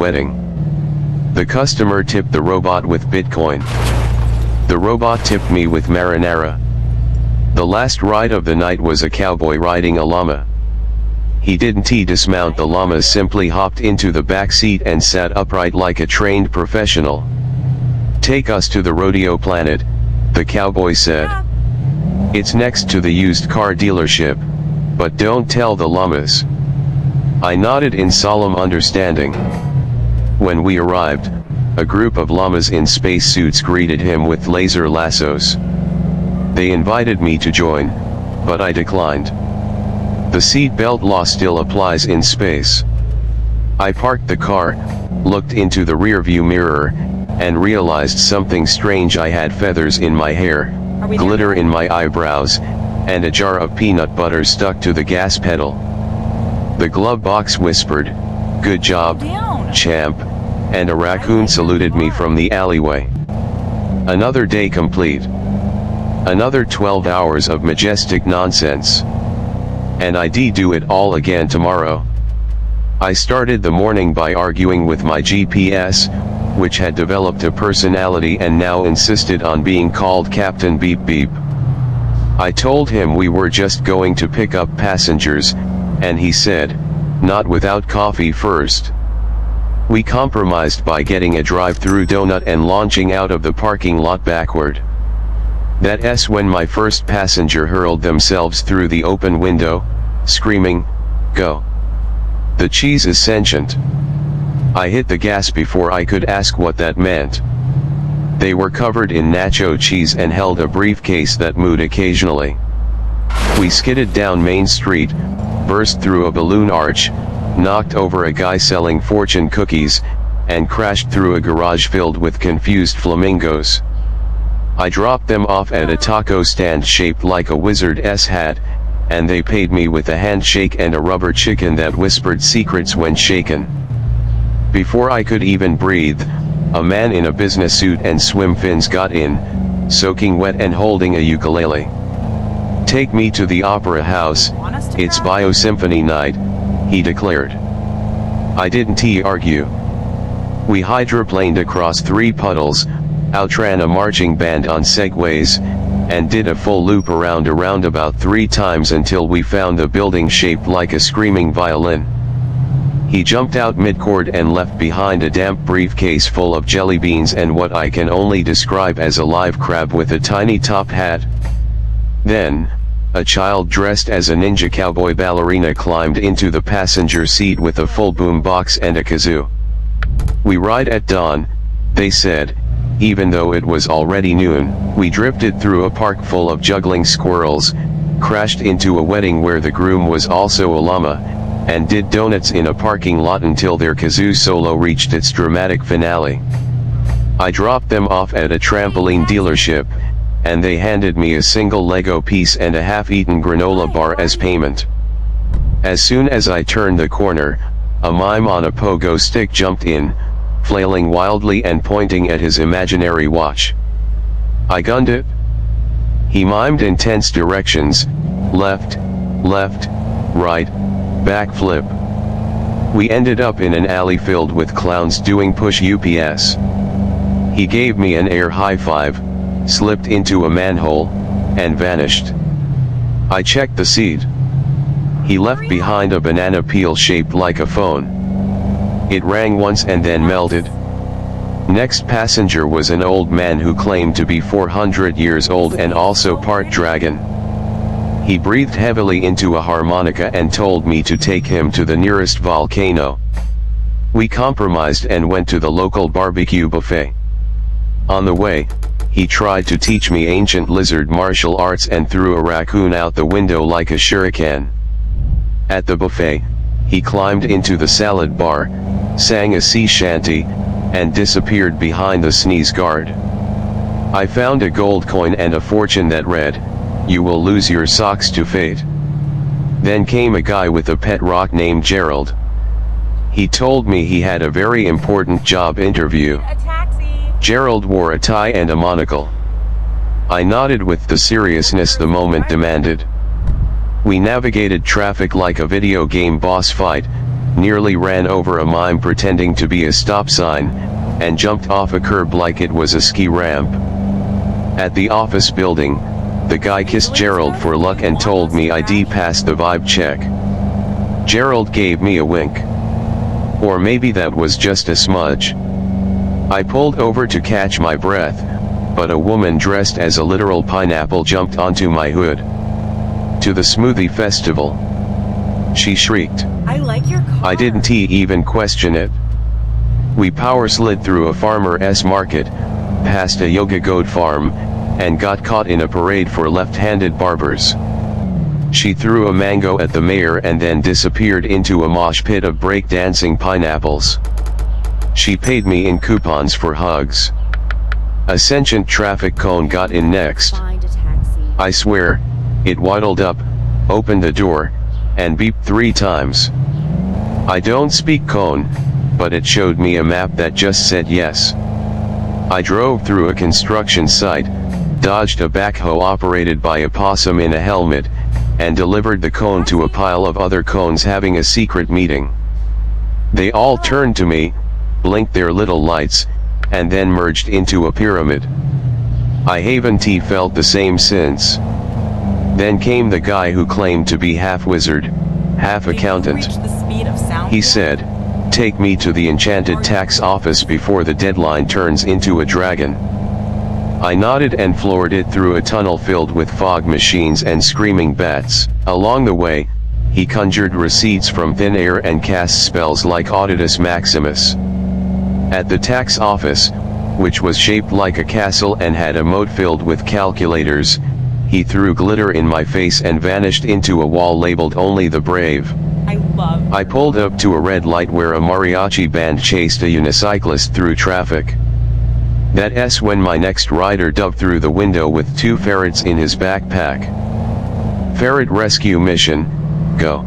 wedding. The customer tipped the robot with Bitcoin. The robot tipped me with marinara. The last ride of the night was a cowboy riding a llama. He didn't dismount the llama, simply hopped into the back seat and sat upright like a trained professional. "Take us to the rodeo planet," the cowboy said. "It's next to the used car dealership, but don't tell the llamas." I nodded in solemn understanding. When we arrived, a group of llamas in spacesuits greeted him with laser lassos. They invited me to join, but I declined. The seat belt law still applies in space. I parked the car, looked into the rearview mirror, and realized something strange. I had feathers in my hair, glitter in my eyebrows, and a jar of peanut butter stuck to the gas pedal. The glove box whispered, "Good job, champ," and a raccoon saluted me from the alleyway. Another day complete. Another 12 hours of majestic nonsense. And I'd do it all again tomorrow. I started the morning by arguing with my GPS, which had developed a personality and now insisted on being called Captain Beep Beep. I told him we were just going to pick up passengers, and he said, "Not without coffee first." We compromised by getting a drive-through donut and launching out of the parking lot backward. That's when my first passenger hurled themselves through the open window, screaming, "Go! The cheese is sentient." I hit the gas before I could ask what that meant. They were covered in nacho cheese and held a briefcase that moved occasionally. We skidded down Main Street, burst through a balloon arch, knocked over a guy selling fortune cookies, and crashed through a garage filled with confused flamingos. I dropped them off at a taco stand shaped like a wizard's hat, and they paid me with a handshake and a rubber chicken that whispered secrets when shaken. Before I could even breathe, a man in a business suit and swim fins got in, soaking wet and holding a ukulele. "Take me to the opera house, it's Biosymphony night," he declared. I didn't argue. We hydroplaned across 3 puddles, outran a marching band on segways, and did a full loop around a roundabout 3 times until we found a building shaped like a screaming violin. He jumped out mid-chord and left behind a damp briefcase full of jelly beans and what I can only describe as a live crab with a tiny top hat. Then, a child dressed as a ninja cowboy ballerina climbed into the passenger seat with a full boom box and a kazoo. "We ride at dawn," they said. Even though it was already noon, we drifted through a park full of juggling squirrels, crashed into a wedding where the groom was also a llama, and did donuts in a parking lot until their kazoo solo reached its dramatic finale. I dropped them off at a trampoline dealership, and they handed me a single Lego piece and a half-eaten granola bar as payment. As soon as I turned the corner, a mime on a pogo stick jumped in, flailing wildly and pointing at his imaginary watch. I gunned it. He mimed intense directions, left, left, right, backflip. We ended up in an alley filled with clowns doing push UPS. He gave me an air high five, slipped into a manhole, and vanished. I checked the seat. He left behind a banana peel shaped like a phone. It rang once and then melted. Next passenger was an old man who claimed to be 400 years old and also part dragon. He breathed heavily into a harmonica and told me to take him to the nearest volcano. We compromised and went to the local barbecue buffet. On the way, he tried to teach me ancient lizard martial arts and threw a raccoon out the window like a shuriken. At the buffet, he climbed into the salad bar, sang a sea shanty, and disappeared behind the sneeze guard. I found a gold coin and a fortune that read, "You will lose your socks to fate." Then came a guy with a pet rock named Gerald. He told me he had a very important job interview. Gerald wore a tie and a monocle. I nodded with the seriousness the moment demanded. We navigated traffic like a video game boss fight, nearly ran over a mime pretending to be a stop sign, and jumped off a curb like it was a ski ramp. At the office building, the guy kissed Gerald for luck and told me ID passed the vibe check. Gerald gave me a wink. Or maybe that was just a smudge. I pulled over to catch my breath, but a woman dressed as a literal pineapple jumped onto my hood. "To the smoothie festival," she shrieked. I like your car. I didn't even question it. We power slid through a farmer's market, past a yoga goat farm, and got caught in a parade for left-handed barbers. She threw a mango at the mayor and then disappeared into a mosh pit of break-dancing pineapples. She paid me in coupons for hugs. A sentient traffic cone got in next. Find a taxi. I swear, it waddled up, opened the door, and beeped 3 times. I don't speak cone, but it showed me a map that just said yes. I drove through a construction site, dodged a backhoe operated by a possum in a helmet, and delivered the cone to a pile of other cones having a secret meeting. They all turned to me, blinked their little lights, and then merged into a pyramid. I haven't felt the same since. Then came the guy who claimed to be half wizard, half accountant. He said, "Take me to the enchanted tax office before the deadline turns into a dragon." I nodded and floored it through a tunnel filled with fog machines and screaming bats. Along the way, he conjured receipts from thin air and cast spells like Auditus Maximus. At the tax office, which was shaped like a castle and had a moat filled with calculators, he threw glitter in my face and vanished into a wall labeled "Only the Brave." I pulled up to a red light where a mariachi band chased a unicyclist through traffic. That's when my next rider dove through the window with 2 ferrets in his backpack. "Ferret rescue mission, go!"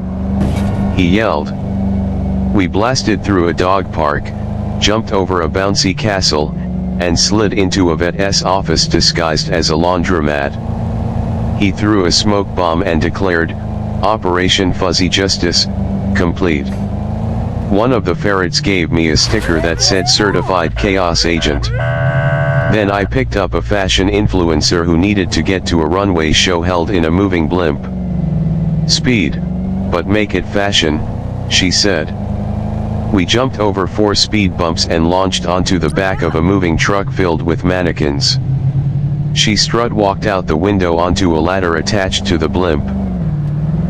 he yelled. We blasted through a dog park, jumped over a bouncy castle, and slid into a vet's office disguised as a laundromat. He threw a smoke bomb and declared, "Operation Fuzzy Justice, complete." One of the ferrets gave me a sticker that said "Certified Chaos Agent." Then I picked up a fashion influencer who needed to get to a runway show held in a moving blimp. "Speed, but make it fashion," she said. We jumped over 4 speed bumps and launched onto the back of a moving truck filled with mannequins. She strut walked out the window onto a ladder attached to the blimp.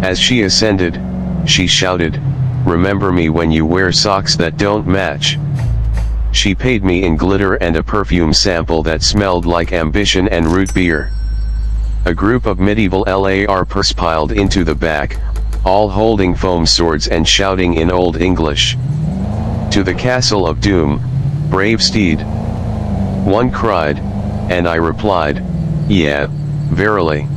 As she ascended, she shouted, "Remember me when you wear socks that don't match." She paid me in glitter and a perfume sample that smelled like ambition and root beer. A group of medieval LARPers piled into the back, all holding foam swords and shouting in Old English, "To the Castle of Doom, brave steed." One cried, and I replied, "Yeah, verily."